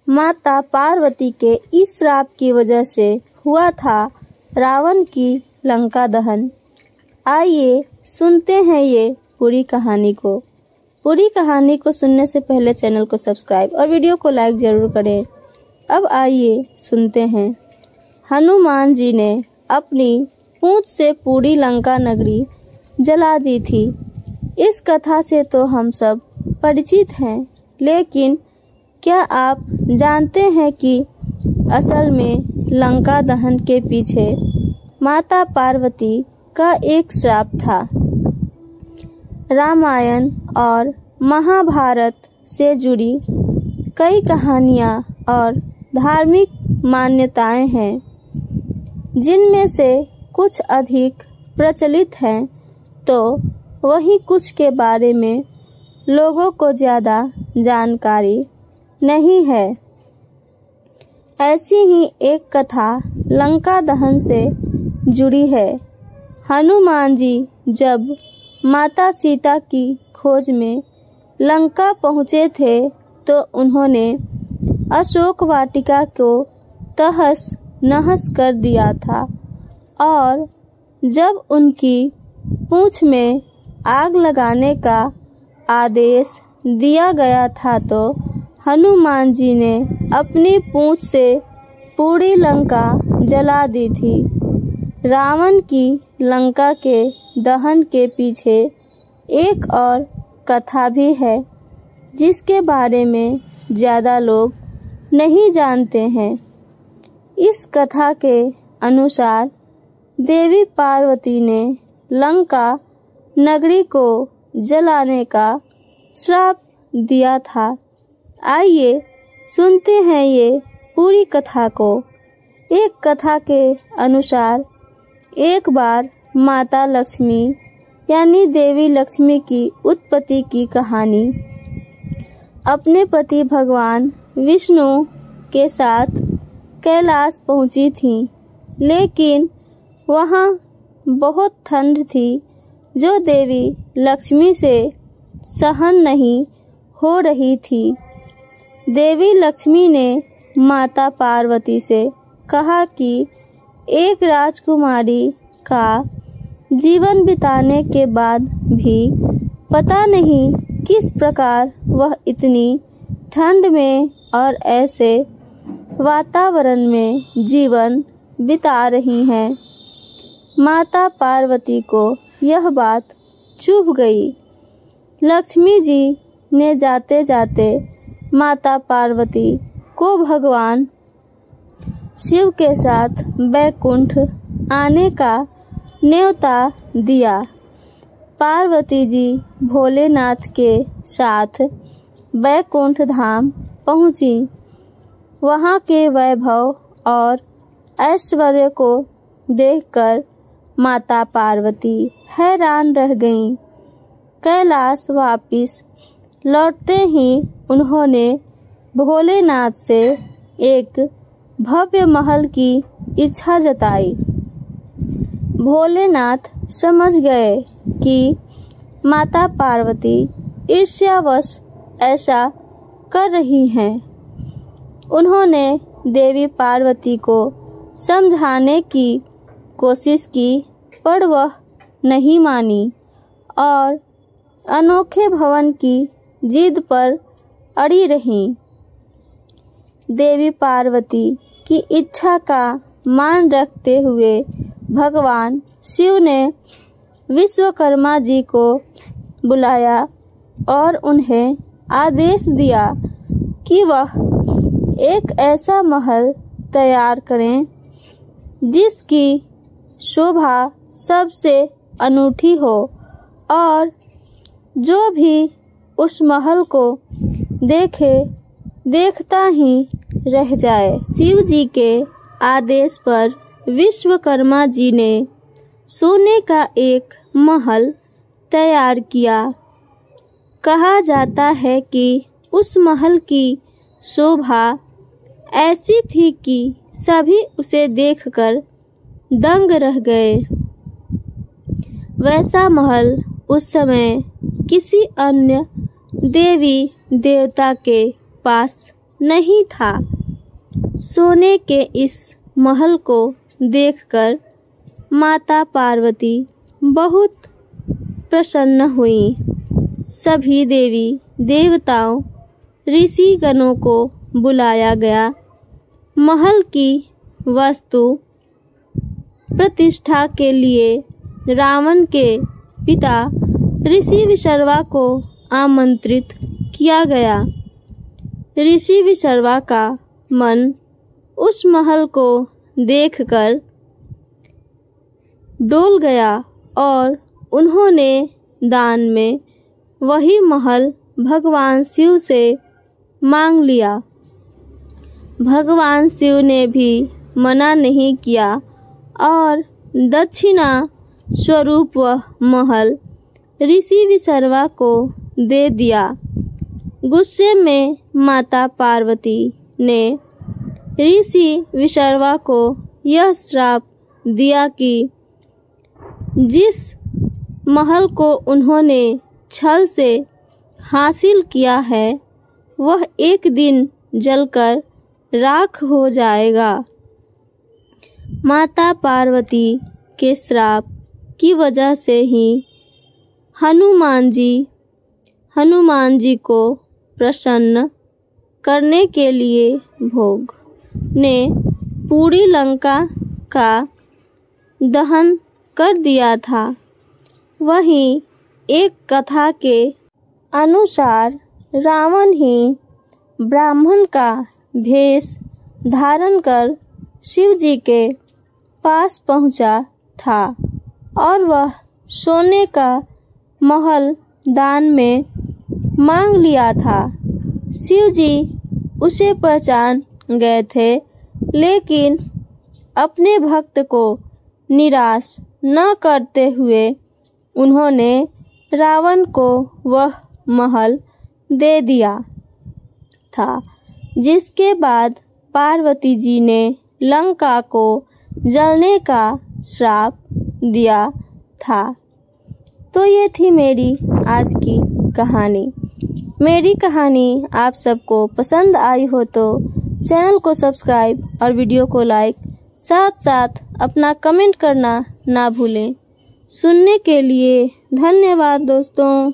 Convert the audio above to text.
माता पार्वती के इस श्राप की वजह से हुआ था रावण की लंका दहन। आइए सुनते हैं ये पूरी कहानी को। पूरी कहानी को सुनने से पहले चैनल को सब्सक्राइब और वीडियो को लाइक जरूर करें। अब आइए सुनते हैं। हनुमान जी ने अपनी पूंछ से पूरी लंका नगरी जला दी थी। इस कथा से तो हम सब परिचित हैं, लेकिन क्या आप जानते हैं कि असल में लंका दहन के पीछे माता पार्वती का एक श्राप था। रामायण और महाभारत से जुड़ी कई कहानियाँ और धार्मिक मान्यताएं हैं, जिनमें से कुछ अधिक प्रचलित हैं, तो वहीं कुछ के बारे में लोगों को ज़्यादा जानकारी नहीं है। ऐसी ही एक कथा लंका दहन से जुड़ी है। हनुमान जी जब माता सीता की खोज में लंका पहुँचे थे, तो उन्होंने अशोक वाटिका को तहस नहस कर दिया था, और जब उनकी पूंछ में आग लगाने का आदेश दिया गया था, तो हनुमान जी ने अपनी पूंछ से पूरी लंका जला दी थी। रावण की लंका के दहन के पीछे एक और कथा भी है, जिसके बारे में ज़्यादा लोग नहीं जानते हैं। इस कथा के अनुसार देवी पार्वती ने लंका नगरी को जलाने का श्राप दिया था। आइए सुनते हैं ये पूरी कथा को। एक कथा के अनुसार एक बार माता लक्ष्मी यानी देवी लक्ष्मी की उत्पत्ति की कहानी अपने पति भगवान विष्णु के साथ कैलाश पहुंची थी, लेकिन वहां बहुत ठंड थी, जो देवी लक्ष्मी से सहन नहीं हो रही थी। देवी लक्ष्मी ने माता पार्वती से कहा कि एक राजकुमारी का जीवन बिताने के बाद भी पता नहीं किस प्रकार वह इतनी ठंड में और ऐसे वातावरण में जीवन बिता रही हैं। माता पार्वती को यह बात चुभ गई। लक्ष्मी जी ने जाते जाते माता पार्वती को भगवान शिव के साथ बैकुंठ आने का न्योता दिया। पार्वती जी भोलेनाथ के साथ बैकुंठ धाम पहुंची। वहां के वैभव और ऐश्वर्य को देखकर माता पार्वती हैरान रह गईं। कैलाश वापिस लौटते ही उन्होंने भोलेनाथ से एक भव्य महल की इच्छा जताई। भोलेनाथ समझ गए कि माता पार्वती ईर्ष्यावश ऐसा कर रही हैं। उन्होंने देवी पार्वती को समझाने की कोशिश की, पर वह नहीं मानी और अनोखे भवन की जिद पर अड़ी रहीं। देवी पार्वती की इच्छा का मान रखते हुए भगवान शिव ने विश्वकर्मा जी को बुलाया और उन्हें आदेश दिया कि वह एक ऐसा महल तैयार करें जिसकी शोभा सबसे अनूठी हो, और जो भी उस महल को देखता ही रह जाए। शिव जी के आदेश पर विश्वकर्मा जी ने सोने का एक महल तैयार किया। कहा जाता है कि उस महल की शोभा ऐसी थी कि सभी उसे देखकर दंग रह गए। वैसा महल उस समय किसी अन्य देवी देवता के पास नहीं था। सोने के इस महल को देखकर माता पार्वती बहुत प्रसन्न हुई। सभी देवी देवताओं ऋषि गणों को बुलाया गया। महल की वस्तु प्रतिष्ठा के लिए रावण के पिता ऋषि विशर्वा को आमंत्रित किया गया। ऋषि विशर्वा का मन उस महल को देखकर डोल गया और उन्होंने दान में वही महल भगवान शिव से मांग लिया। भगवान शिव ने भी मना नहीं किया और दक्षिणा स्वरूप वह महल ऋषि विशर्वा को दे दिया। गुस्से में माता पार्वती ने ऋषि विशर्वा को यह श्राप दिया कि जिस महल को उन्होंने छल से हासिल किया है वह एक दिन जलकर राख हो जाएगा। माता पार्वती के श्राप की वजह से ही हनुमान जी को प्रसन्न करने के लिए भोग ने पूरी लंका का दहन कर दिया था। वहीं एक कथा के अनुसार रावण ही ब्राह्मण का भेष धारण कर शिव जी के पास पहुंचा था और वह सोने का महल दान में मांग लिया था। शिव जी उसे पहचान गए थे, लेकिन अपने भक्त को निराश न करते हुए उन्होंने रावण को वह महल दे दिया था, जिसके बाद पार्वती जी ने लंका को जलने का श्राप दिया था। तो ये थी मेरी आज की कहानी। मेरी कहानी आप सबको पसंद आई हो तो चैनल को सब्सक्राइब और वीडियो को लाइक, साथ साथ अपना कमेंट करना ना भूलें। सुनने के लिए धन्यवाद दोस्तों।